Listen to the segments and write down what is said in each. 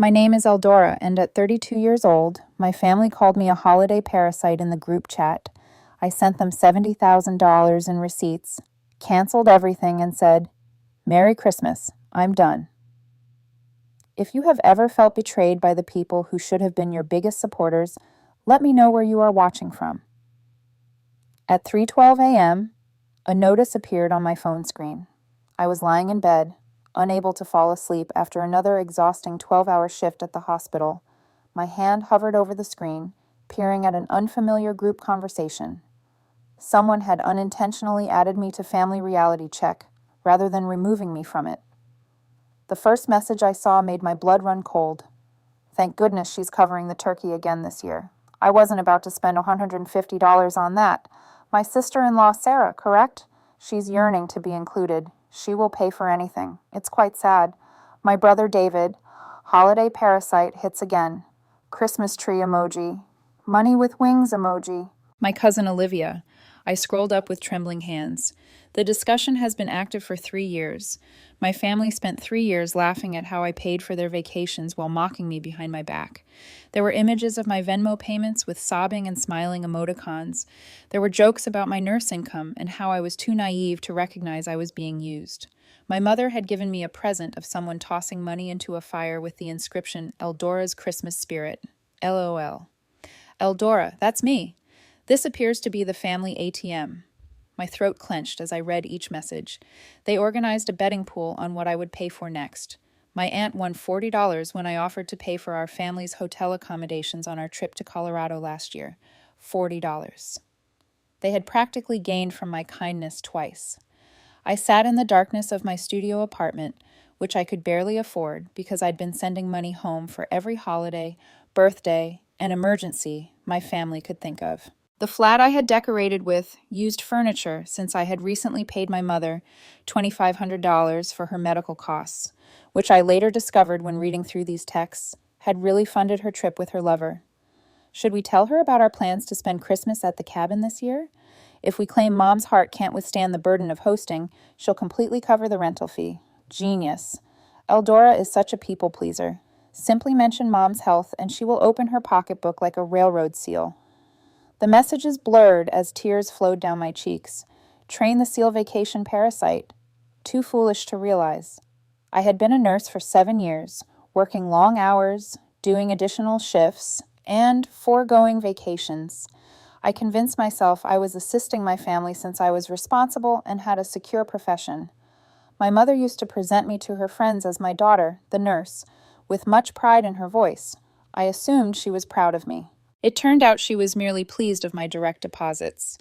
My name is Eldora, and at 32 years old, my family called me a holiday parasite in the group chat. I sent them $70,000 in receipts, canceled everything, and said, "Merry Christmas, I'm done." If you have ever felt betrayed by the people who should have been your biggest supporters, let me know where you are watching from. At 3:12 a.m., a notice appeared on my phone screen. I was lying in bed, unable to fall asleep after another exhausting 12-hour shift at the hospital. My hand hovered over the screen, peering at an unfamiliar group conversation. Someone had unintentionally added me to Family Reality Check, rather than removing me from it. The first message I saw made my blood run cold. Thank goodness she's covering the turkey again this year. I wasn't about to spend $150 on that. My sister-in-law Sarah, correct? She's yearning to be included. She will pay for anything. It's quite sad. My brother David, holiday parasite, hits again. Christmas tree emoji. Money with wings emoji. My cousin Olivia. I scrolled up with trembling hands. The discussion has been active for 3 years. My family spent 3 years laughing at how I paid for their vacations while mocking me behind my back. There were images of my Venmo payments with sobbing and smiling emoticons. There were jokes about my nurse income and how I was too naive to recognize I was being used. My mother had given me a present of someone tossing money into a fire with the inscription, "Eldora's Christmas Spirit." LOL. Eldora, that's me. This appears to be the family ATM. My throat clenched as I read each message. They organized a betting pool on what I would pay for next. My aunt won $40 when I offered to pay for our family's hotel accommodations on our trip to Colorado last year. $40. They had practically gained from my kindness twice. I sat in the darkness of my studio apartment, which I could barely afford because I'd been sending money home for every holiday, birthday, and emergency my family could think of. The flat I had decorated with used furniture since I had recently paid my mother $2,500 for her medical costs, which I later discovered when reading through these texts had really funded her trip with her lover. Should we tell her about our plans to spend Christmas at the cabin this year? If we claim Mom's heart can't withstand the burden of hosting, she'll completely cover the rental fee. Genius. Eldora is such a people pleaser. Simply mention Mom's health and she will open her pocketbook like a railroad seal. The messages blurred as tears flowed down my cheeks. Train the seal vacation parasite. Too foolish to realize. I had been a nurse for 7 years, working long hours, doing additional shifts, and foregoing vacations. I convinced myself I was assisting my family since I was responsible and had a secure profession. My mother used to present me to her friends as my daughter, the nurse, with much pride in her voice. I assumed she was proud of me. It turned out she was merely pleased of my direct deposits.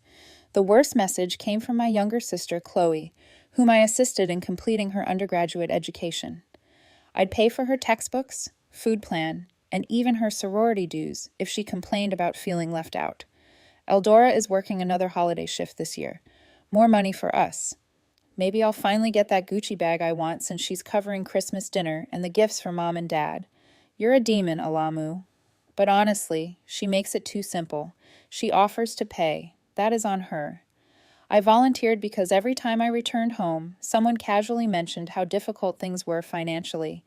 The worst message came from my younger sister, Chloe, whom I assisted in completing her undergraduate education. I'd pay for her textbooks, food plan, and even her sorority dues if she complained about feeling left out. Eldora is working another holiday shift this year. More money for us. Maybe I'll finally get that Gucci bag I want since she's covering Christmas dinner and the gifts for Mom and Dad. You're a demon, Alamu. But honestly, she makes it too simple. She offers to pay. That is on her. I volunteered because every time I returned home, someone casually mentioned how difficult things were financially,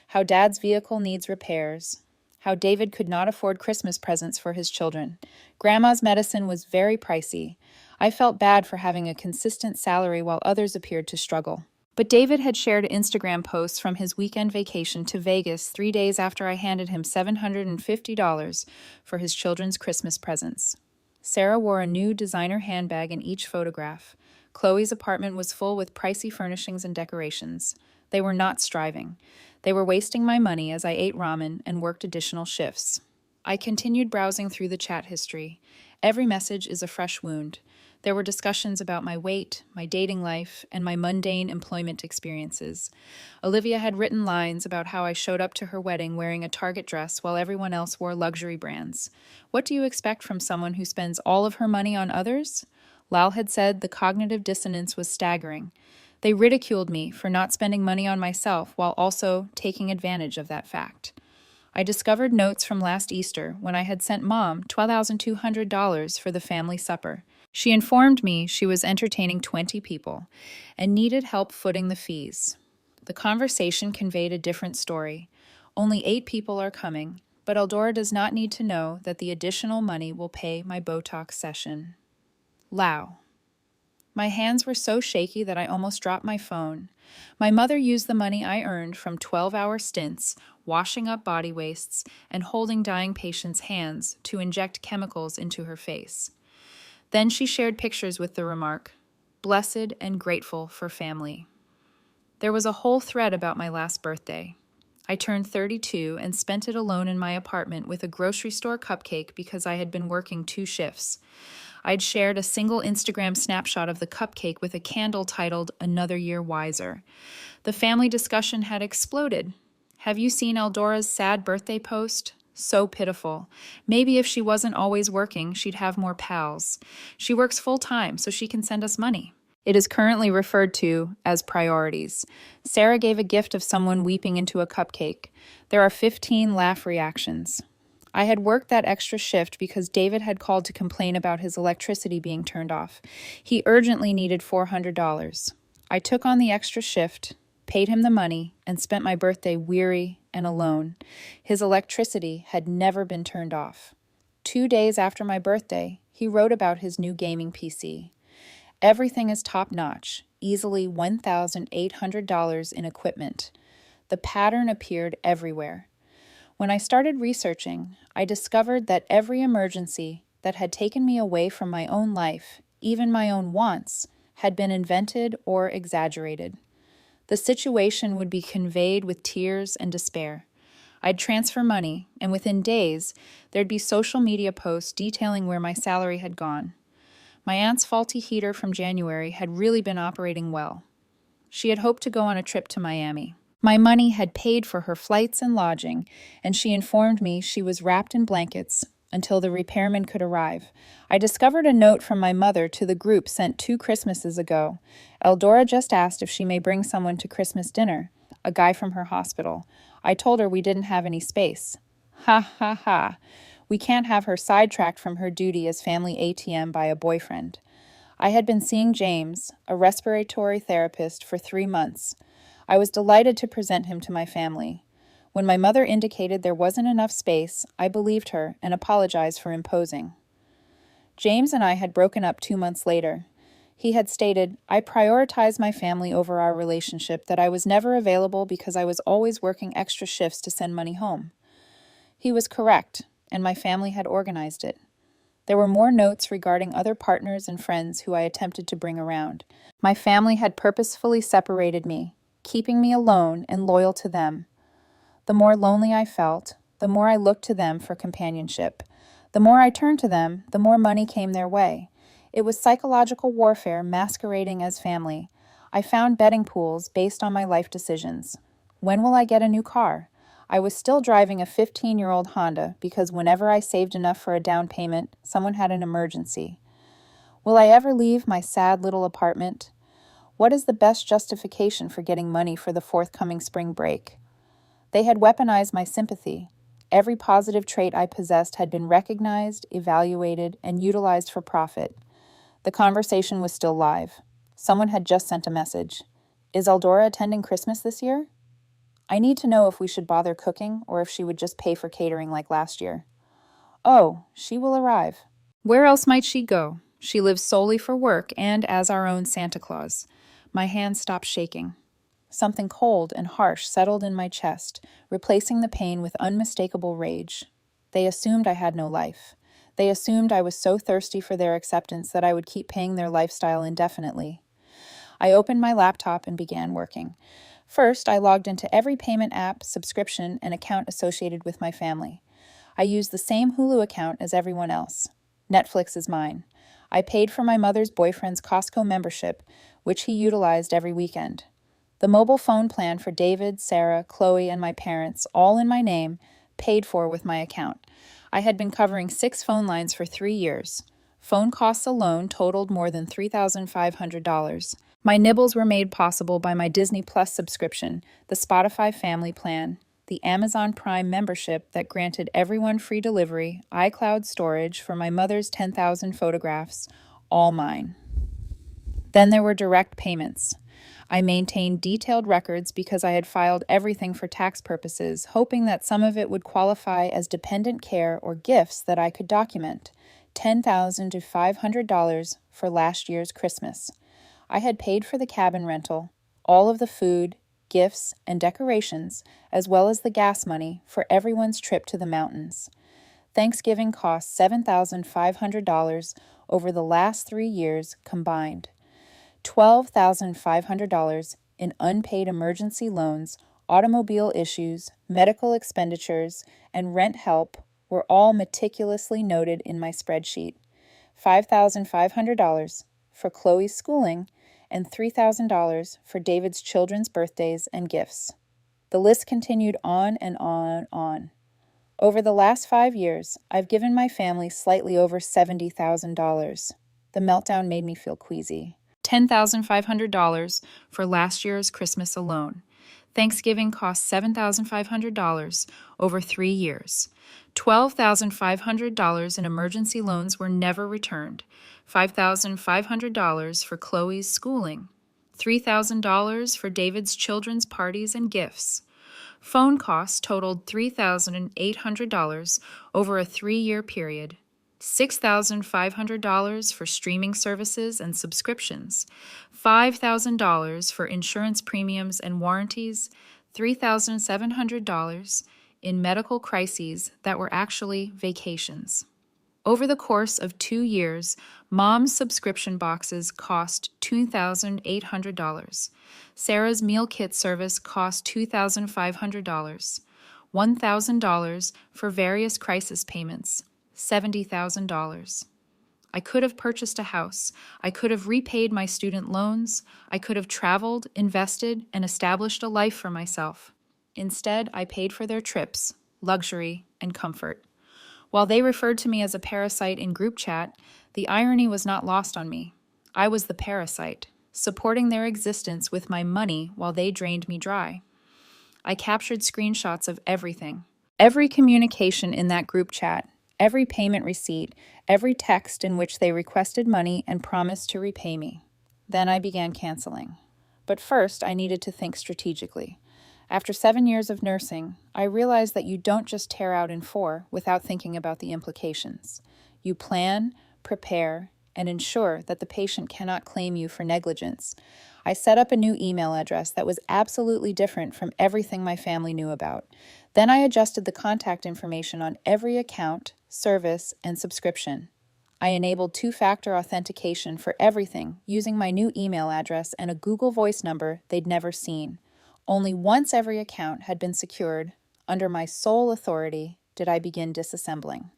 how Dad's vehicle needs repairs, how David could not afford Christmas presents for his children. Grandma's medicine was very pricey. I felt bad for having a consistent salary while others appeared to struggle. But David had shared Instagram posts from his weekend vacation to Vegas 3 days after I handed him $750 for his children's Christmas presents. Sarah wore a new designer handbag in each photograph. Chloe's apartment was full with pricey furnishings and decorations. They were not striving. They were wasting my money as I ate ramen and worked additional shifts. I continued browsing through the chat history. Every message is a fresh wound. There were discussions about my weight, my dating life, and my mundane employment experiences. Olivia had written lines about how I showed up to her wedding wearing a Target dress while everyone else wore luxury brands. What do you expect from someone who spends all of her money on others? Lal had said the cognitive dissonance was staggering. They ridiculed me for not spending money on myself while also taking advantage of that fact. I discovered notes from last Easter when I had sent Mom $12,200 for the family supper. She informed me she was entertaining 20 people and needed help footing the fees. The conversation conveyed a different story. Only 8 people are coming, but Eldora does not need to know that the additional money will pay my Botox session. Lao. My hands were so shaky that I almost dropped my phone. My mother used the money I earned from 12-hour stints, washing up body wastes, and holding dying patients' hands to inject chemicals into her face. Then she shared pictures with the remark, "Blessed and grateful for family." There was a whole thread about my last birthday. I turned 32 and spent it alone in my apartment with a grocery store cupcake because I had been working 2 shifts. I'd shared a single Instagram snapshot of the cupcake with a candle titled "Another Year Wiser." The family discussion had exploded. "Have you seen Eldora's sad birthday post? So pitiful. Maybe if she wasn't always working, she'd have more pals. She works full-time, so she can send us money." It is currently referred to as priorities. Sarah gave a gift of someone weeping into a cupcake. There are 15 laugh reactions. I had worked that extra shift because David had called to complain about his electricity being turned off. He urgently needed $400. I took on the extra shift, paid him the money, and spent my birthday weary and alone. His electricity had never been turned off. 2 days after my birthday, he wrote about his new gaming PC. Everything is top-notch, easily $1,800 in equipment. The pattern appeared everywhere. When I started researching, I discovered that every emergency that had taken me away from my own life, even my own wants, had been invented or exaggerated. The situation would be conveyed with tears and despair. I'd transfer money, and within days, there'd be social media posts detailing where my salary had gone. My aunt's faulty heater from January had really been operating well. She had hoped to go on a trip to Miami. My money had paid for her flights and lodging, and she informed me she was wrapped in blankets until the repairman could arrive. I discovered a note from my mother to the group sent 2 Christmases ago. Eldora just asked if she may bring someone to Christmas dinner, a guy from her hospital. I told her we didn't have any space. Ha ha ha. We can't have her sidetracked from her duty as family ATM by a boyfriend. I had been seeing James, a respiratory therapist, for 3 months. I was delighted to present him to my family. When my mother indicated there wasn't enough space, I believed her and apologized for imposing. James and I had broken up 2 months later. He had stated, "I prioritized my family over our relationship, that I was never available because I was always working extra shifts to send money home." He was correct, and my family had organized it. There were more notes regarding other partners and friends who I attempted to bring around. My family had purposefully separated me, keeping me alone and loyal to them. The more lonely I felt, the more I looked to them for companionship. The more I turned to them, the more money came their way. It was psychological warfare masquerading as family. I found betting pools based on my life decisions. When will I get a new car? I was still driving a 15-year-old Honda because whenever I saved enough for a down payment, someone had an emergency. Will I ever leave my sad little apartment? What is the best justification for getting money for the forthcoming spring break? They had weaponized my sympathy. Every positive trait I possessed had been recognized, evaluated, and utilized for profit. The conversation was still live. Someone had just sent a message. "Is Eldora attending Christmas this year? I need to know if we should bother cooking or if she would just pay for catering like last year." "Oh, she will arrive." Where else might she go? She lives solely for work and as our own Santa Claus. My hands stopped shaking. Something cold and harsh settled in my chest, replacing the pain with unmistakable rage. They assumed I had no life. They assumed I was so thirsty for their acceptance that I would keep paying their lifestyle indefinitely. I opened my laptop and began working. First, I logged into every payment app, subscription, and account associated with my family. I used the same Hulu account as everyone else. Netflix is mine. I paid for my mother's boyfriend's Costco membership, which he utilized every weekend. The mobile phone plan for David, Sarah, Chloe, and my parents, all in my name, paid for with my account. I had been covering 6 phone lines for 3 years. Phone costs alone totaled more than $3,500. My nibbles were made possible by my Disney Plus subscription, the Spotify Family Plan, the Amazon Prime membership that granted everyone free delivery, iCloud storage for my mother's 10,000 photographs, all mine. Then there were direct payments. I maintained detailed records because I had filed everything for tax purposes, hoping that some of it would qualify as dependent care or gifts that I could document. $10,000 to $500 for last year's Christmas. I had paid for the cabin rental, all of the food, gifts, and decorations, as well as the gas money for everyone's trip to the mountains. Thanksgiving cost $7,500 over the last 3 years combined. $12,500 in unpaid emergency loans, automobile issues, medical expenditures, and rent help were all meticulously noted in my spreadsheet. $5,500 for Chloe's schooling and $3,000 for David's children's birthdays and gifts. The list continued on and on and on. Over the last 5 years, I've given my family slightly over $70,000. The meltdown made me feel queasy. $10,500 for last year's Christmas alone. Thanksgiving cost $7,500 over 3 years. $12,500 in emergency loans were never returned. $5,500 for Chloe's schooling. $3,000 for David's children's parties and gifts. Phone costs totaled $3,800 over a 3-year period. $6,500 for streaming services and subscriptions, $5,000 for insurance premiums and warranties, $3,700 in medical crises that were actually vacations. Over the course of 2 years, Mom's subscription boxes cost $2,800. Sarah's meal kit service cost $2,500. $1,000 for various crisis payments. $70,000. I could have purchased a house. I could have repaid my student loans. I could have traveled, invested, and established a life for myself. Instead, I paid for their trips, luxury, and comfort. While they referred to me as a parasite in group chat, the irony was not lost on me. I was the parasite, supporting their existence with my money while they drained me dry. I captured screenshots of everything. Every communication in that group chat, every payment receipt, every text in which they requested money and promised to repay me. Then I began canceling. But first, I needed to think strategically. After 7 years of nursing, I realized that you don't just tear out in 4 without thinking about the implications. You plan, prepare, and ensure that the patient cannot claim you for negligence. I set up a new email address that was absolutely different from everything my family knew about. Then I adjusted the contact information on every account, service, and subscription. I enabled 2-factor authentication for everything using my new email address and a Google Voice number they'd never seen. Only once every account had been secured, under my sole authority, did I begin disassembling.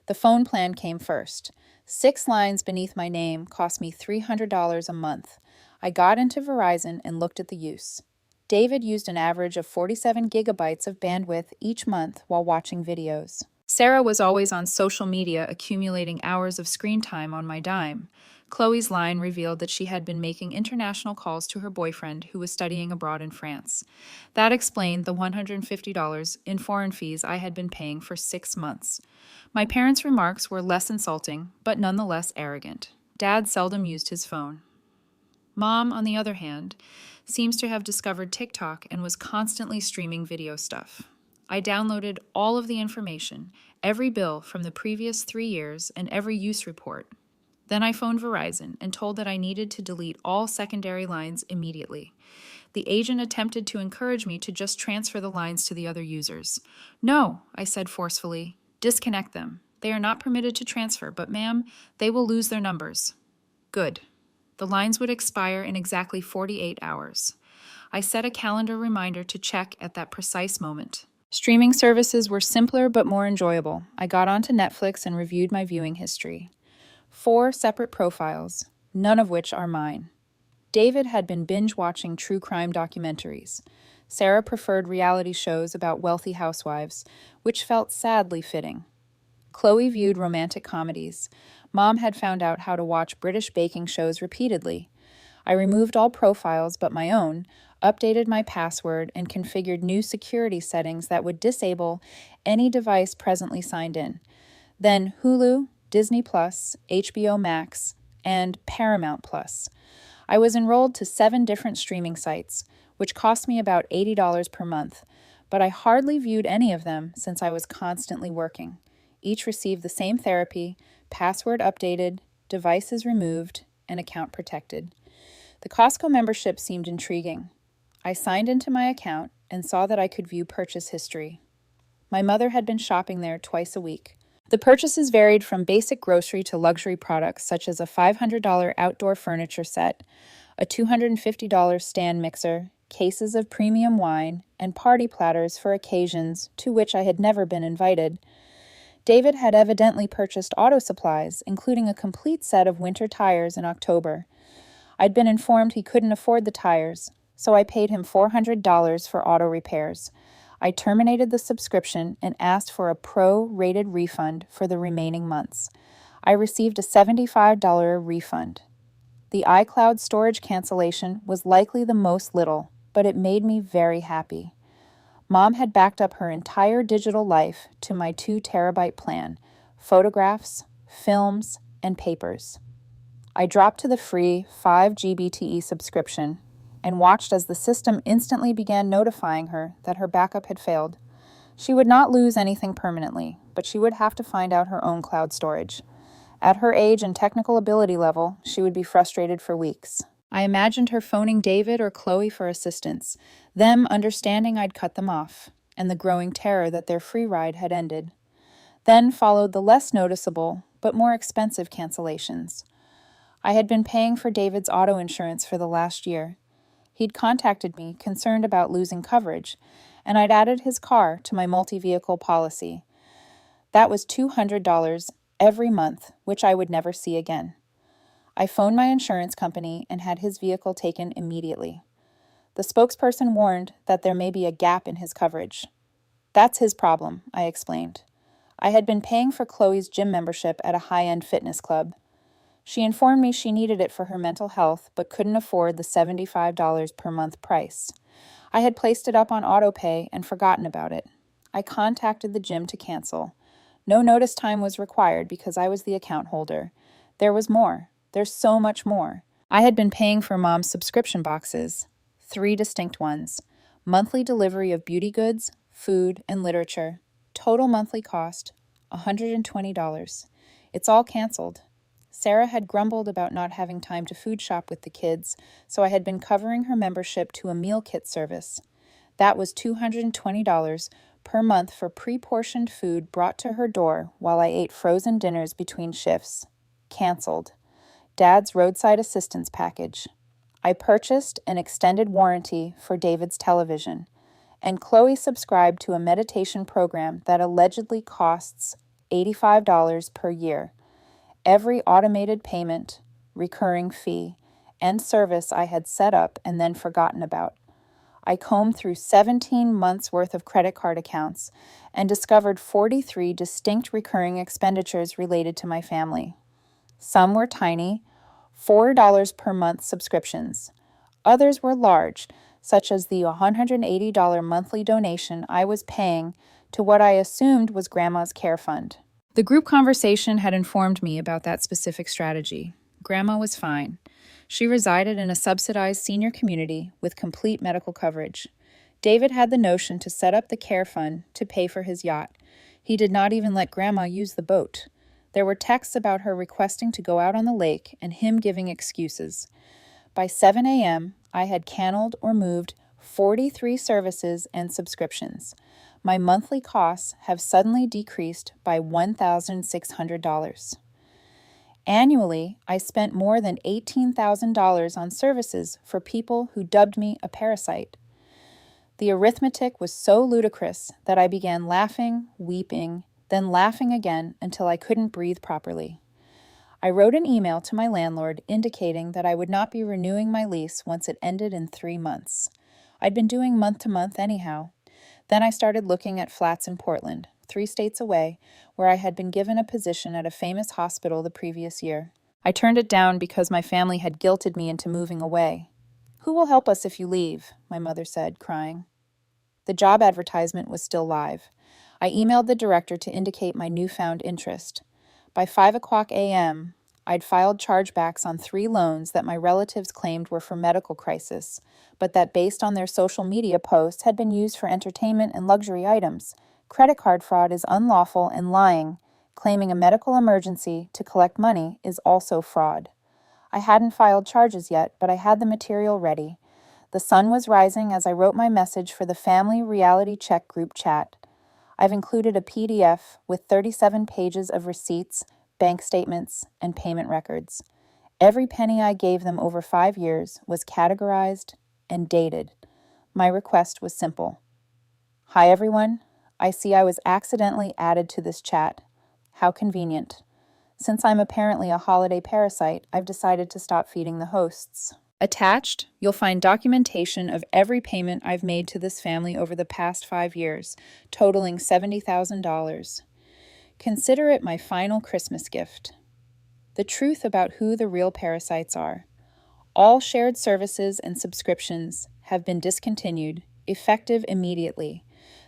The phone plan came first. 6 lines beneath my name cost me $300 a month. I got into Verizon and looked at the use. David used an average of 47 gigabytes of bandwidth each month while watching videos. Sarah was always on social media, accumulating hours of screen time on my dime. Chloe's line revealed that she had been making international calls to her boyfriend, who was studying abroad in France. That explained the $150 in foreign fees I had been paying for 6 months. My parents' remarks were less insulting, but nonetheless arrogant. Dad seldom used his phone. Mom, on the other hand, seems to have discovered TikTok and was constantly streaming video stuff. I downloaded all of the information, every bill from the previous 3 years, and every use report. Then I phoned Verizon and told that I needed to delete all secondary lines immediately. The agent attempted to encourage me to just transfer the lines to the other users. "No," I said forcefully. "Disconnect them. They are not permitted to transfer, but ma'am, they will lose their numbers." Good. The lines would expire in exactly 48 hours. I set a calendar reminder to check at that precise moment. Streaming services were simpler but more enjoyable. I got onto Netflix and reviewed my viewing history. 4 separate profiles, none of which are mine. David had been binge-watching true crime documentaries. Sarah preferred reality shows about wealthy housewives, which felt sadly fitting. Chloe viewed romantic comedies. Mom had found out how to watch British baking shows repeatedly. I removed all profiles but my own, updated my password, and configured new security settings that would disable any device presently signed in. Then Hulu, Disney Plus, HBO Max, and Paramount Plus. I was enrolled to 7 different streaming sites, which cost me about $80 per month, but I hardly viewed any of them since I was constantly working. Each received the same therapy, password updated, devices removed, and account protected. The Costco membership seemed intriguing. I signed into my account and saw that I could view purchase history. My mother had been shopping there twice a week. The purchases varied from basic grocery to luxury products such as a $500 outdoor furniture set, a $250 stand mixer, cases of premium wine, and party platters for occasions to which I had never been invited. David had evidently purchased auto supplies, including a complete set of winter tires in October. I'd been informed he couldn't afford the tires, so I paid him $400 for auto repairs. I terminated the subscription and asked for a pro-rated refund for the remaining months. I received a $75 refund. The iCloud storage cancellation was likely the most little, but it made me very happy. Mom had backed up her entire digital life to my 2 terabyte plan: photographs, films, and papers. I dropped to the free 5 GBTE subscription and watched as the system instantly began notifying her that her backup had failed. She would not lose anything permanently, but she would have to find out her own cloud storage. At her age and technical ability level, she would be frustrated for weeks. I imagined her phoning David or Chloe for assistance, them understanding I'd cut them off, and the growing terror that their free ride had ended. Then followed the less noticeable, but more expensive cancellations. I had been paying for David's auto insurance for the last year. He'd contacted me, concerned about losing coverage, and I'd added his car to my multi-vehicle policy. That was $200 every month, which I would never see again. I phoned my insurance company and had his vehicle taken immediately. The spokesperson warned that there may be a gap in his coverage. That's his problem, I explained. I had been paying for Chloe's gym membership at a high-end fitness club. She informed me she needed it for her mental health, but couldn't afford the $75 per month price. I had placed it up on autopay and forgotten about it. I contacted the gym to cancel. No notice time was required because I was the account holder. There was more. There's so much more. I had been paying for Mom's subscription boxes, 3 distinct ones: monthly delivery of beauty goods, food, and literature. Total monthly cost, $120. It's all canceled. Sarah had grumbled about not having time to food shop with the kids, so I had been covering her membership to a meal kit service. That was $220 per month for pre-portioned food brought to her door while I ate frozen dinners between shifts. Canceled. Dad's roadside assistance package. I purchased an extended warranty for David's television, and Chloe subscribed to a meditation program that allegedly costs $85 per year. Every automated payment, recurring fee, and service I had set up and then forgotten about. I combed through 17 months' worth of credit card accounts and discovered 43 distinct recurring expenditures related to my family. Some were tiny, $4 per month subscriptions. Others were large, such as the $180 monthly donation I was paying to what I assumed was Grandma's care fund. The group conversation had informed me about that specific strategy. Grandma was fine. She resided in a subsidized senior community with complete medical coverage. David had the notion to set up the care fund to pay for his yacht. He did not even let Grandma use the boat. There were texts about her requesting to go out on the lake and him giving excuses. By 7 a.m., I had canceled or moved 43 services and subscriptions. My monthly costs have suddenly decreased by $1,600. Annually, I spent more than $18,000 on services for people who dubbed me a parasite. The arithmetic was so ludicrous that I began laughing, weeping, then laughing again until I couldn't breathe properly. I wrote an email to my landlord indicating that I would not be renewing my lease once it ended in 3 months. I'd been doing month to month anyhow. Then I started looking at flats in Portland, 3 states away, where I had been given a position at a famous hospital the previous year. I turned it down because my family had guilted me into moving away. "Who will help us if you leave?" my mother said, crying. The job advertisement was still live. I emailed the director to indicate my newfound interest. By 5 o'clock a.m., I'd filed chargebacks on 3 loans that my relatives claimed were for medical crisis, but that based on their social media posts had been used for entertainment and luxury items. Credit card fraud is unlawful, and lying, claiming a medical emergency to collect money, is also fraud. I hadn't filed charges yet, but I had the material ready. The sun was rising as I wrote my message for the Family Reality Check group chat. I've included a PDF with 37 pages of receipts, bank statements, and payment records. Every penny I gave them over 5 years was categorized and dated. My request was simple. Hi everyone, I see I was accidentally added to this chat. How convenient. Since I'm apparently a holiday parasite, I've decided to stop feeding the hosts. Attached, you'll find documentation of every payment I've made to this family over the past 5 years, totaling $70,000. Consider it my final Christmas gift. The truth about who the real parasites are. All shared services and subscriptions have been discontinued, effective immediately.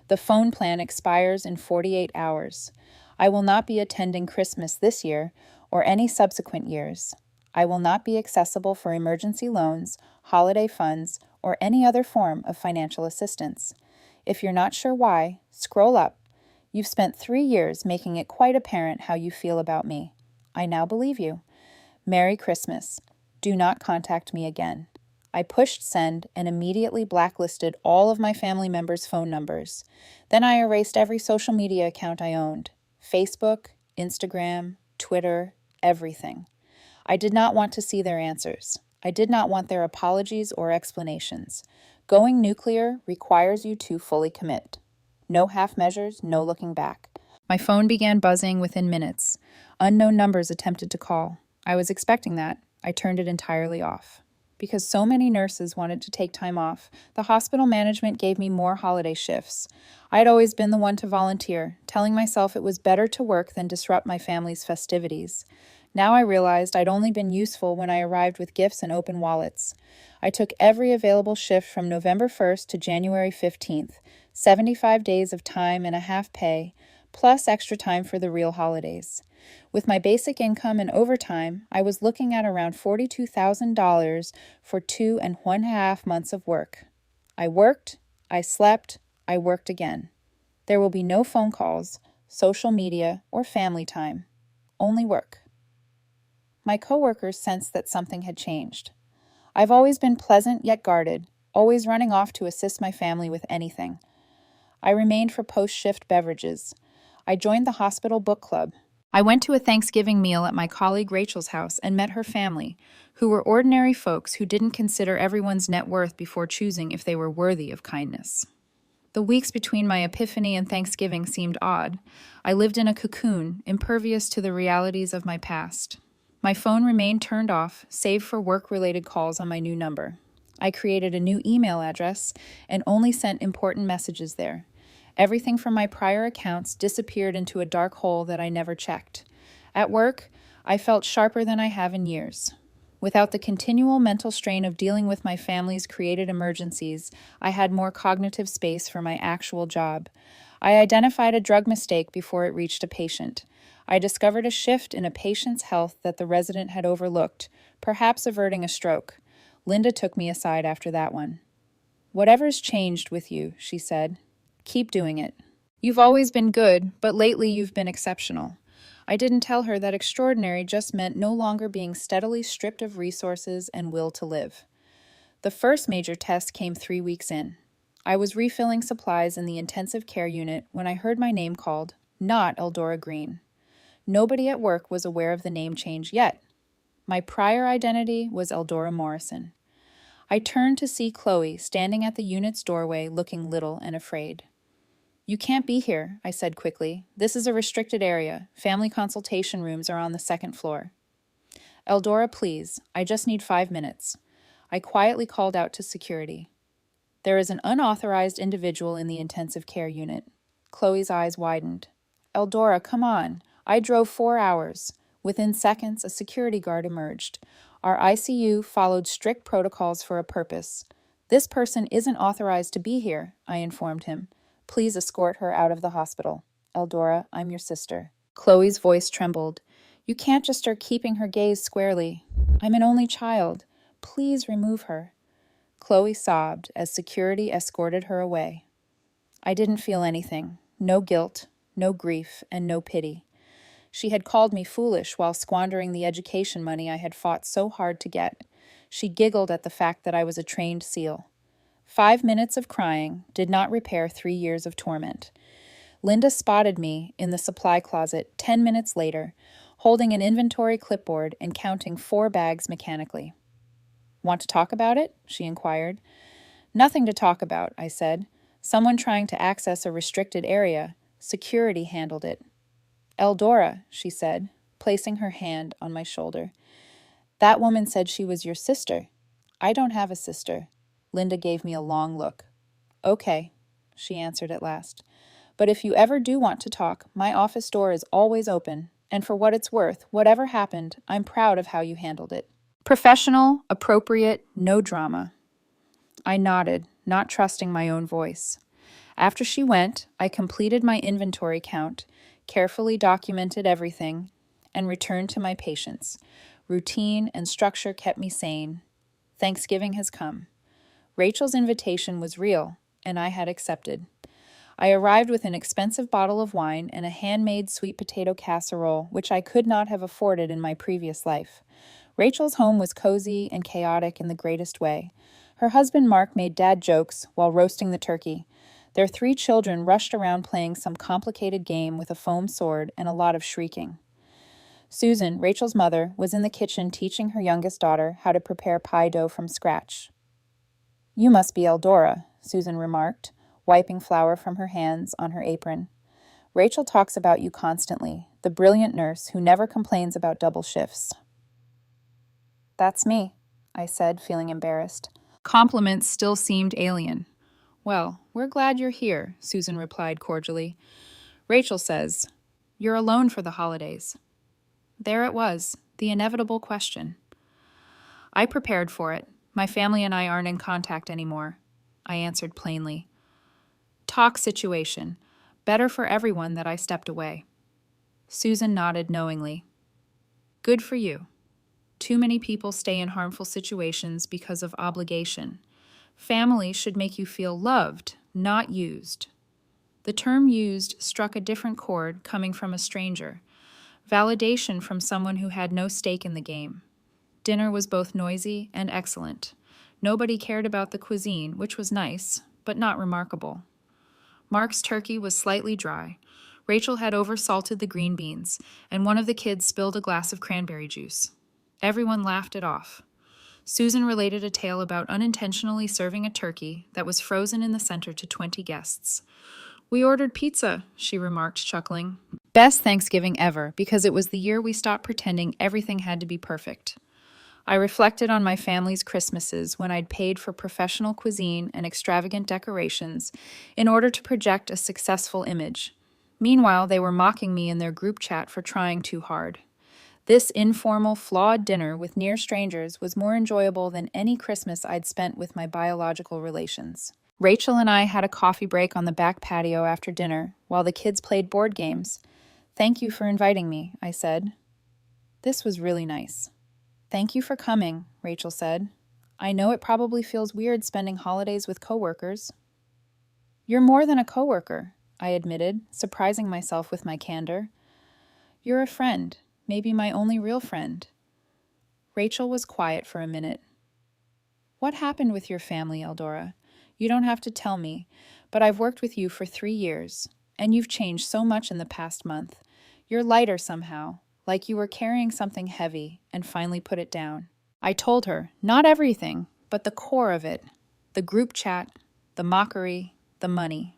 The phone plan expires in 48 hours. I will not be attending Christmas this year or any subsequent years. I will not be accessible for emergency loans, holiday funds, or any other form of financial assistance. If you're not sure why, scroll up. You've spent 3 years making it quite apparent how you feel about me. I now believe you. Merry Christmas. Do not contact me again. I pushed send and immediately blacklisted all of my family members' phone numbers. Then I erased every social media account I owned. Facebook, Instagram, Twitter, everything. I did not want to see their answers. I did not want their apologies or explanations. Going nuclear requires you to fully commit. No half measures, no looking back. My phone began buzzing within minutes. Unknown numbers attempted to call. I was expecting that. I turned it entirely off. Because so many nurses wanted to take time off, the hospital management gave me more holiday shifts. I had always been the one to volunteer, telling myself it was better to work than disrupt my family's festivities. Now I realized I'd only been useful when I arrived with gifts and open wallets. I took every available shift from November 1st to January 15th, 75 days of time and a half pay, plus extra time for the real holidays. With my basic income and overtime, I was looking at around $42,000 for 2.5 months of work. I worked, I slept, I worked again. There will be no phone calls, social media, or family time. Only work. My coworkers sensed that something had changed. I've always been pleasant yet guarded, always running off to assist my family with anything. I remained for post-shift beverages. I joined the hospital book club. I went to a Thanksgiving meal at my colleague Rachel's house and met her family, who were ordinary folks who didn't consider everyone's net worth before choosing if they were worthy of kindness. The weeks between my epiphany and Thanksgiving seemed odd. I lived in a cocoon, impervious to the realities of my past. My phone remained turned off, save for work-related calls on my new number. I created a new email address and only sent important messages there. Everything from my prior accounts disappeared into a dark hole that I never checked. At work, I felt sharper than I have in years. Without the continual mental strain of dealing with my family's created emergencies, I had more cognitive space for my actual job. I identified a drug mistake before it reached a patient. I discovered a shift in a patient's health that the resident had overlooked, perhaps averting a stroke. Linda took me aside after that one. "Whatever's changed with you," she said. "Keep doing it. You've always been good, but lately you've been exceptional." I didn't tell her that extraordinary just meant no longer being steadily stripped of resources and will to live. The first major test came 3 weeks in. I was refilling supplies in the intensive care unit when I heard my name called, not Eldora Green. Nobody at work was aware of the name change yet. My prior identity was Eldora Morrison. I turned to see Chloe standing at the unit's doorway looking little and afraid. "You can't be here," I said quickly. "This is a restricted area. Family consultation rooms are on the 2nd floor." "Eldora, please. I just need 5 minutes." I quietly called out to security. "There is an unauthorized individual in the intensive care unit." Chloe's eyes widened. "Eldora, come on. I drove 4 hours." Within seconds, a security guard emerged. Our ICU followed strict protocols for a purpose. "This person isn't authorized to be here," I informed him. "Please escort her out of the hospital." "Eldora, I'm your sister." Chloe's voice trembled. You can't just start keeping her gaze squarely. I'm an only child. Please remove her. Chloe sobbed as security escorted her away. I didn't feel anything. No guilt, no grief, and no pity. She had called me foolish while squandering the education money I had fought so hard to get. She giggled at the fact that I was a trained SEAL. 5 minutes of crying did not repair 3 years of torment. Linda spotted me in the supply closet 10 minutes later, holding an inventory clipboard and counting 4 bags mechanically. Want to talk about it? She inquired. Nothing to talk about, I said. Someone trying to access a restricted area. Security handled it. Eldora, she said, placing her hand on my shoulder. That woman said she was your sister. I don't have a sister. Linda gave me a long look. Okay, she answered at last. But if you ever do want to talk, my office door is always open, and for what it's worth, whatever happened, I'm proud of how you handled it. Professional, appropriate, no drama. I nodded, not trusting my own voice. After she went, I completed my inventory count, carefully documented everything, and returned to my patients. Routine and structure kept me sane. Thanksgiving has come. Rachel's invitation was real, and I had accepted. I arrived with an expensive bottle of wine and a handmade sweet potato casserole, which I could not have afforded in my previous life. Rachel's home was cozy and chaotic in the greatest way. Her husband Mark made dad jokes while roasting the turkey. Their 3 children rushed around playing some complicated game with a foam sword and a lot of shrieking. Susan, Rachel's mother, was in the kitchen teaching her youngest daughter how to prepare pie dough from scratch. You must be Eldora, Susan remarked, wiping flour from her hands on her apron. Rachel talks about you constantly, the brilliant nurse who never complains about double shifts. That's me, I said, feeling embarrassed. Compliments still seemed alien. Well, we're glad you're here, Susan replied cordially. Rachel says, you're alone for the holidays. There it was, the inevitable question. I prepared for it. My family and I aren't in contact anymore, I answered plainly. Talk situation. Better for everyone that I stepped away. Susan nodded knowingly. Good for you. Too many people stay in harmful situations because of obligation. Family should make you feel loved, not used. The term used struck a different chord coming from a stranger. Validation from someone who had no stake in the game. Dinner was both noisy and excellent. Nobody cared about the cuisine, which was nice, but not remarkable. Mark's turkey was slightly dry. Rachel had oversalted the green beans, and one of the kids spilled a glass of cranberry juice. Everyone laughed it off. Susan related a tale about unintentionally serving a turkey that was frozen in the center to 20 guests. We ordered pizza, she remarked, chuckling. Best Thanksgiving ever, because it was the year we stopped pretending everything had to be perfect. I reflected on my family's Christmases when I'd paid for professional cuisine and extravagant decorations in order to project a successful image. Meanwhile, they were mocking me in their group chat for trying too hard. This informal, flawed dinner with near strangers was more enjoyable than any Christmas I'd spent with my biological relations. Rachel and I had a coffee break on the back patio after dinner, while the kids played board games. Thank you for inviting me, I said. This was really nice. Thank you for coming, Rachel said. I know it probably feels weird spending holidays with coworkers. You're more than a coworker, I admitted, surprising myself with my candor. You're a friend, maybe my only real friend. Rachel was quiet for a minute. What happened with your family, Eldora? You don't have to tell me, but I've worked with you for 3 years, and you've changed so much in the past month. You're lighter somehow, like you were carrying something heavy and finally put it down. I told her, not everything, but the core of it, the group chat, the mockery, the money.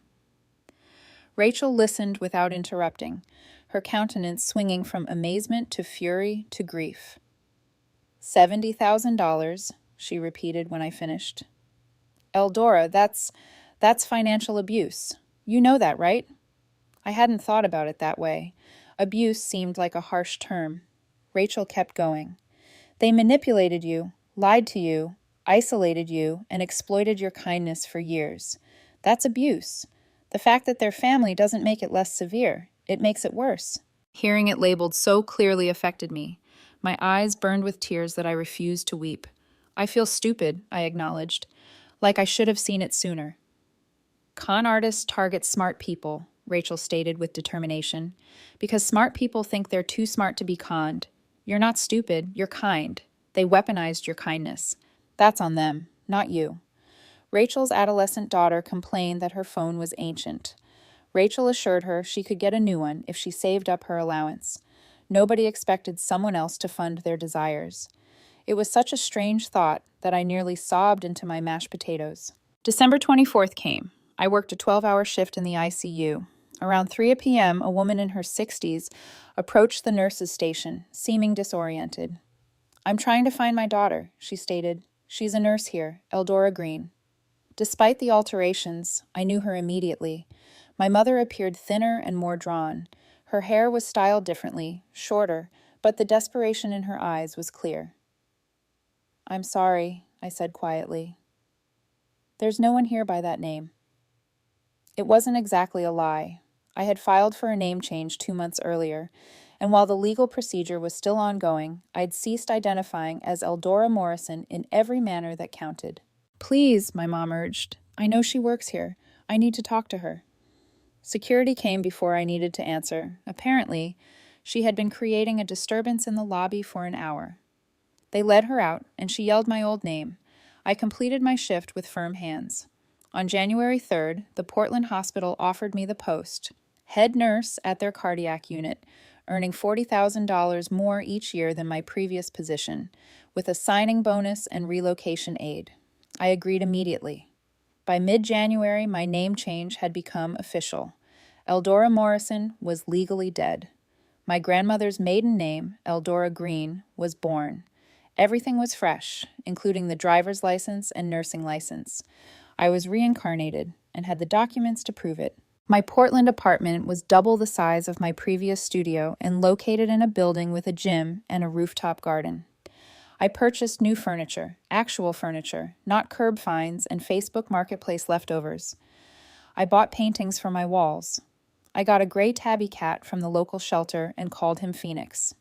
Rachel listened without interrupting, her countenance swinging from amazement to fury to grief. $70,000, she repeated when I finished. Eldora, that's financial abuse. You know that, right? I hadn't thought about it that way. Abuse seemed like a harsh term. Rachel kept going. They manipulated you, lied to you, isolated you, and exploited your kindness for years. That's abuse. The fact that they're family doesn't make it less severe. It makes it worse. Hearing it labeled so clearly affected me. My eyes burned with tears that I refused to weep. I feel stupid, I acknowledged, like I should have seen it sooner. Con artists target smart people, Rachel stated with determination, because smart people think they're too smart to be conned. You're not stupid, you're kind. They weaponized your kindness. That's on them, not you. Rachel's adolescent daughter complained that her phone was ancient. Rachel assured her she could get a new one if she saved up her allowance. Nobody expected someone else to fund their desires. It was such a strange thought that I nearly sobbed into my mashed potatoes. December 24th came. I worked a 12-hour shift in the ICU. Around 3 p.m., a woman in her 60s approached the nurse's station, seeming disoriented. "I'm trying to find my daughter," she stated. "She's a nurse here, Eldora Green." Despite the alterations, I knew her immediately. My mother appeared thinner and more drawn. Her hair was styled differently, shorter, but the desperation in her eyes was clear. "I'm sorry," I said quietly. "There's no one here by that name." It wasn't exactly a lie. I had filed for a name change 2 months earlier, and while the legal procedure was still ongoing, I'd ceased identifying as Eldora Morrison in every manner that counted. "Please," my mom urged. "I know she works here. I need to talk to her." Security came before I needed to answer. Apparently, she had been creating a disturbance in the lobby for an hour. They led her out, and she yelled my old name. I completed my shift with firm hands. On January 3rd, the Portland hospital offered me the post, head nurse at their cardiac unit, earning $40,000 more each year than my previous position, with a signing bonus and relocation aid. I agreed immediately. By mid-January, my name change had become official. Eldora Morrison was legally dead. My grandmother's maiden name, Eldora Green, was born. Everything was fresh, including the driver's license and nursing license. I was reincarnated and had the documents to prove it. My Portland apartment was double the size of my previous studio and located in a building with a gym and a rooftop garden. I purchased new furniture, actual furniture, not curb finds and Facebook Marketplace leftovers. I bought paintings for my walls. I got a gray tabby cat from the local shelter and called him Phoenix.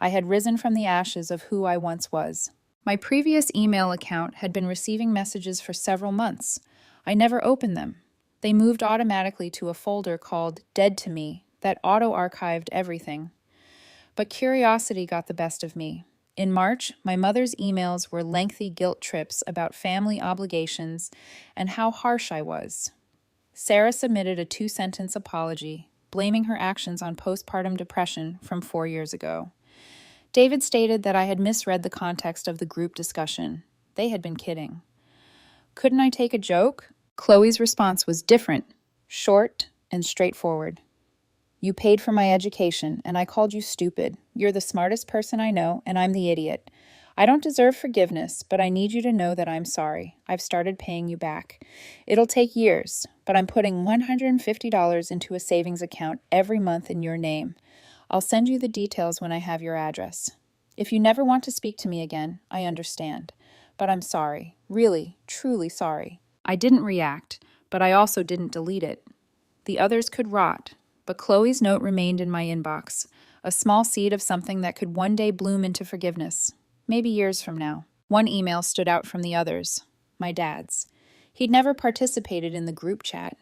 I had risen from the ashes of who I once was. My previous email account had been receiving messages for several months. I never opened them. They moved automatically to a folder called Dead to Me that auto-archived everything. But curiosity got the best of me. In March, my mother's emails were lengthy guilt trips about family obligations and how harsh I was. Sarah submitted a 2-sentence apology, blaming her actions on postpartum depression from 4 years ago. David stated that I had misread the context of the group discussion. They had been kidding. Couldn't I take a joke? Chloe's response was different, short, and straightforward. "You paid for my education, and I called you stupid. You're the smartest person I know, and I'm the idiot. I don't deserve forgiveness, but I need you to know that I'm sorry. I've started paying you back. It'll take years, but I'm putting $150 into a savings account every month in your name. I'll send you the details when I have your address. If you never want to speak to me again, I understand. But I'm sorry. Really, truly sorry." I didn't react, but I also didn't delete it. The others could rot, but Chloe's note remained in my inbox, a small seed of something that could one day bloom into forgiveness, maybe years from now. One email stood out from the others, my dad's. He'd never participated in the group chat.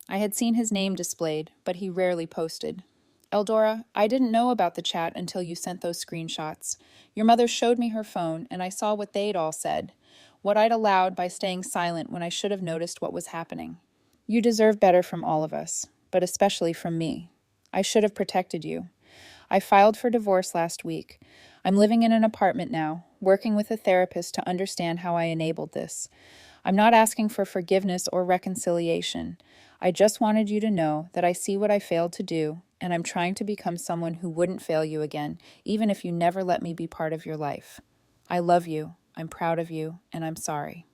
I had seen his name displayed, but he rarely posted. "Eldora, I didn't know about the chat until you sent those screenshots. Your mother showed me her phone, and I saw what they'd all said, what I'd allowed by staying silent when I should have noticed what was happening. You deserve better from all of us, but especially from me. I should have protected you. I filed for divorce last week. I'm living in an apartment now, working with a therapist to understand how I enabled this. I'm not asking for forgiveness or reconciliation. I just wanted you to know that I see what I failed to do, and I'm trying to become someone who wouldn't fail you again, even if you never let me be part of your life. I love you, I'm proud of you, and I'm sorry.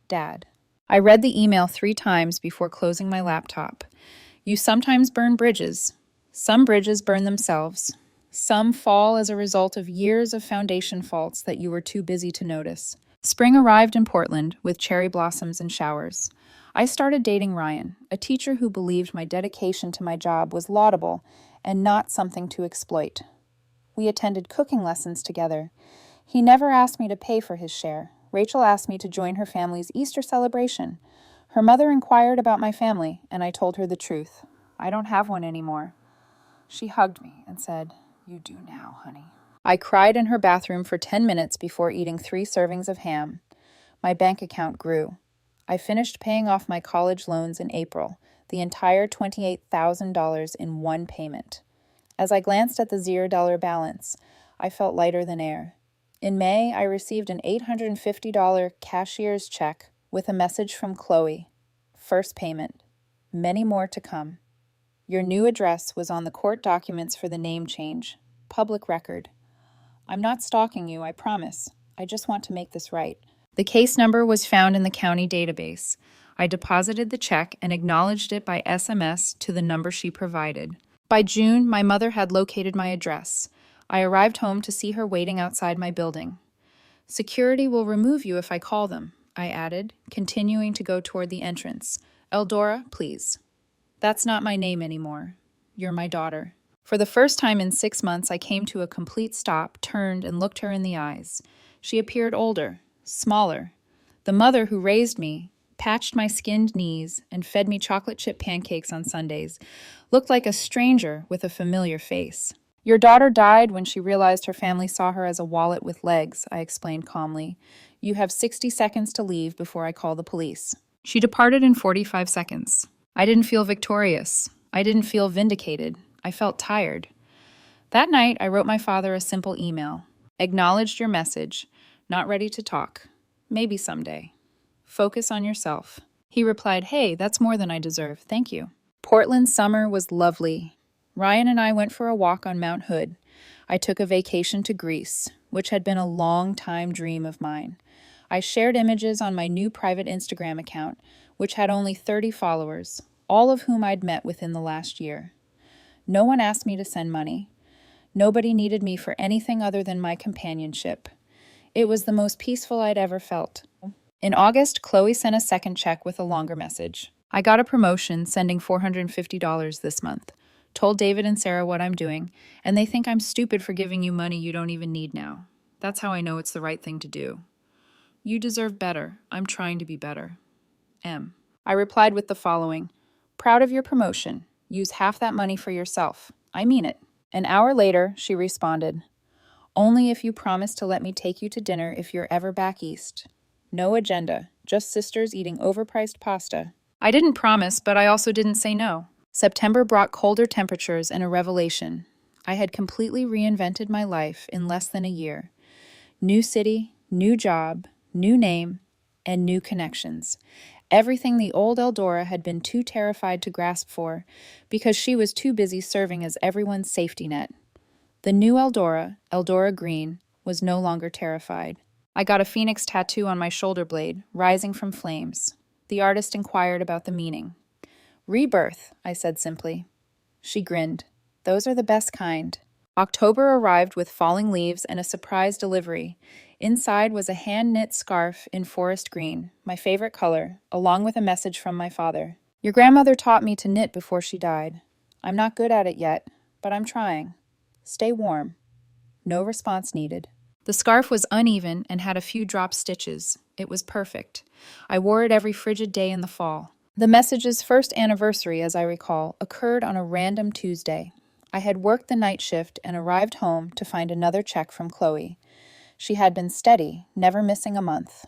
Dad." I read the email 3 times before closing my laptop. You sometimes burn bridges. Some bridges burn themselves. Some fall as a result of years of foundation faults that you were too busy to notice. Spring arrived in Portland with cherry blossoms and showers. I started dating Ryan, a teacher who believed my dedication to my job was laudable and not something to exploit. We attended cooking lessons together. He never asked me to pay for his share. Rachel asked me to join her family's Easter celebration. Her mother inquired about my family, and I told her the truth. I don't have one anymore. She hugged me and said, "You do now, honey." I cried in her bathroom for 10 minutes before eating 3 servings of ham. My bank account grew. I finished paying off my college loans in April, the entire $28,000 in one payment. As I glanced at the $0 balance, I felt lighter than air. In May, I received an $850 cashier's check with a message from Chloe. First payment. Many more to come. Your new address was on the court documents for the name change. Public record. I'm not stalking you, I promise. I just want to make this right. The case number was found in the county database. I deposited the check and acknowledged it by SMS to the number she provided. By June, my mother had located my address. I arrived home to see her waiting outside my building. Security will remove you if I call them, I added, continuing to go toward the entrance. Eldora, please. That's not my name anymore. You're my daughter. For the first time in 6 months, I came to a complete stop, turned, and looked her in the eyes. She appeared older, smaller. The mother who raised me, patched my skinned knees, and fed me chocolate chip pancakes on Sundays, looked like a stranger with a familiar face. Your daughter died when she realized her family saw her as a wallet with legs, I explained calmly. You have 60 seconds to leave before I call the police. She departed in 45 seconds. I didn't feel victorious. I didn't feel vindicated. I felt tired. That night, I wrote my father a simple email. Acknowledged your message. Not ready to talk. Maybe someday. Focus on yourself. He replied, hey, that's more than I deserve. Thank you. Portland's summer was lovely. Ryan and I went for a walk on Mount Hood. I took a vacation to Greece, which had been a long-time dream of mine. I shared images on my new private Instagram account, which had only 30 followers, all of whom I'd met within the last year. No one asked me to send money. Nobody needed me for anything other than my companionship. It was the most peaceful I'd ever felt. In August, Chloe sent a second check with a longer message. I got a promotion, sending $450 this month. Told David and Sarah what I'm doing, and they think I'm stupid for giving you money you don't even need now. That's how I know it's the right thing to do. You deserve better. I'm trying to be better. M. I replied with the following. Proud of your promotion. Use half that money for yourself. I mean it. An hour later, she responded. Only if you promise to let me take you to dinner if you're ever back east. No agenda. Just sisters eating overpriced pasta. I didn't promise, but I also didn't say no. September brought colder temperatures and a revelation. I had completely reinvented my life in less than a year. New city, new job, new name, and new connections. Everything the old Eldora had been too terrified to grasp for, because she was too busy serving as everyone's safety net. The new Eldora, Eldora Green, was no longer terrified. I got a phoenix tattoo on my shoulder blade, rising from flames. The artist inquired about the meaning. Rebirth, I said simply. She grinned. Those are the best kind. October arrived with falling leaves and a surprise delivery. Inside was a hand-knit scarf in forest green, my favorite color, along with a message from my father. Your grandmother taught me to knit before she died. I'm not good at it yet, but I'm trying. Stay warm. No response needed. The scarf was uneven and had a few drop stitches. It was perfect. I wore it every frigid day in the fall. The message's first anniversary, as I recall, occurred on a random Tuesday. I had worked the night shift and arrived home to find another check from Chloe. She had been steady, never missing a month.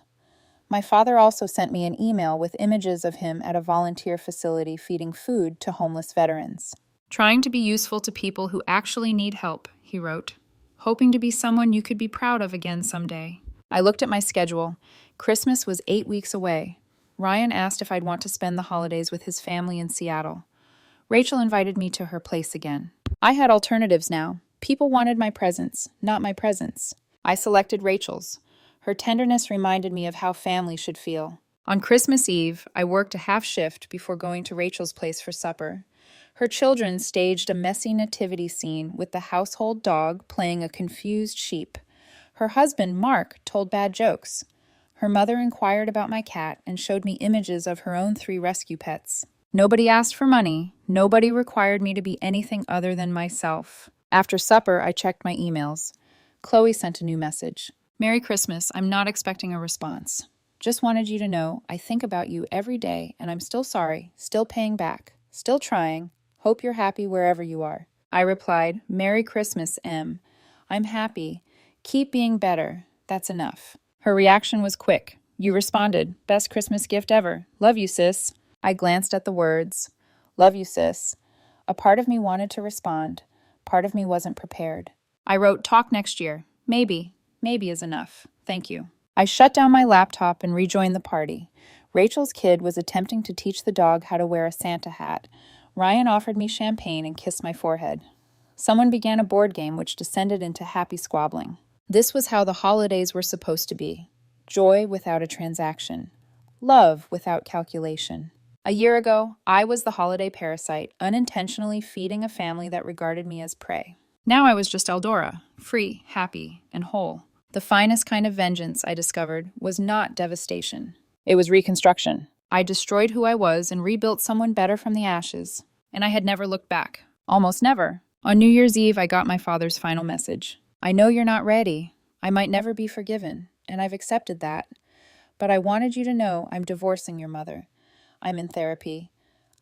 My father also sent me an email with images of him at a volunteer facility feeding food to homeless veterans. Trying to be useful to people who actually need help, he wrote. Hoping to be someone you could be proud of again someday. I looked at my schedule. Christmas was 8 weeks away. Ryan asked if I'd want to spend the holidays with his family in Seattle. Rachel invited me to her place again. I had alternatives now. People wanted my presence, not my presence. I selected Rachel's. Her tenderness reminded me of how family should feel. On Christmas Eve, I worked a half shift before going to Rachel's place for supper. Her children staged a messy nativity scene with the household dog playing a confused sheep. Her husband, Mark, told bad jokes. Her mother inquired about my cat and showed me images of her own 3 rescue pets. Nobody asked for money. Nobody required me to be anything other than myself. After supper, I checked my emails. Chloe sent a new message. Merry Christmas. I'm not expecting a response. Just wanted you to know I think about you every day, and I'm still sorry, still paying back, still trying. Hope you're happy wherever you are. I replied, Merry Christmas, M. I'm happy. Keep being better. That's enough. Her reaction was quick. You responded, Best Christmas gift ever. Love you, sis. I glanced at the words. Love you, sis. A part of me wanted to respond. Part of me wasn't prepared. I wrote, Talk next year. Maybe. Maybe is enough. Thank you. I shut down my laptop and rejoined the party. Rachel's kid was attempting to teach the dog how to wear a Santa hat. Ryan offered me champagne and kissed my forehead. Someone began a board game which descended into happy squabbling. This was how the holidays were supposed to be. Joy without a transaction. Love without calculation. A year ago, I was the holiday parasite, unintentionally feeding a family that regarded me as prey. Now I was just Eldora, free, happy, and whole. The finest kind of vengeance, I discovered, was not devastation. It was reconstruction. I destroyed who I was and rebuilt someone better from the ashes. And I had never looked back. Almost never. On New Year's Eve, I got my father's final message. I know you're not ready. I might never be forgiven, and I've accepted that. But I wanted you to know I'm divorcing your mother. I'm in therapy.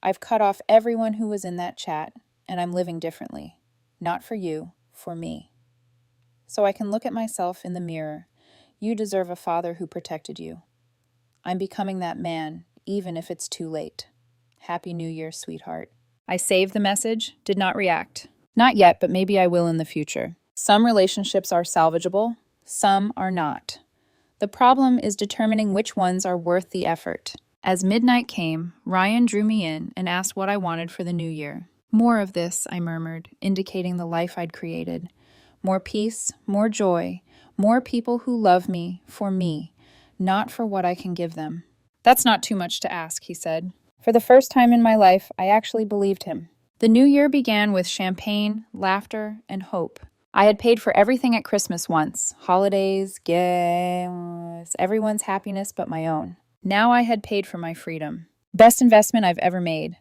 I've cut off everyone who was in that chat, and I'm living differently. Not for you, for me. So I can look at myself in the mirror. You deserve a father who protected you. I'm becoming that man, even if it's too late. Happy New Year, sweetheart. I saved the message, did not react. Not yet, but maybe I will in the future. Some relationships are salvageable, some are not. The problem is determining which ones are worth the effort. As midnight came, Ryan drew me in and asked what I wanted for the new year. More of this, I murmured, indicating the life I'd created. More peace, more joy, more people who love me, for me, not for what I can give them. That's not too much to ask, he said. For the first time in my life, I actually believed him. The new year began with champagne, laughter, and hope. I had paid for everything at Christmas once. Holidays, gifts, everyone's happiness but my own. Now I had paid for my freedom. Best investment I've ever made.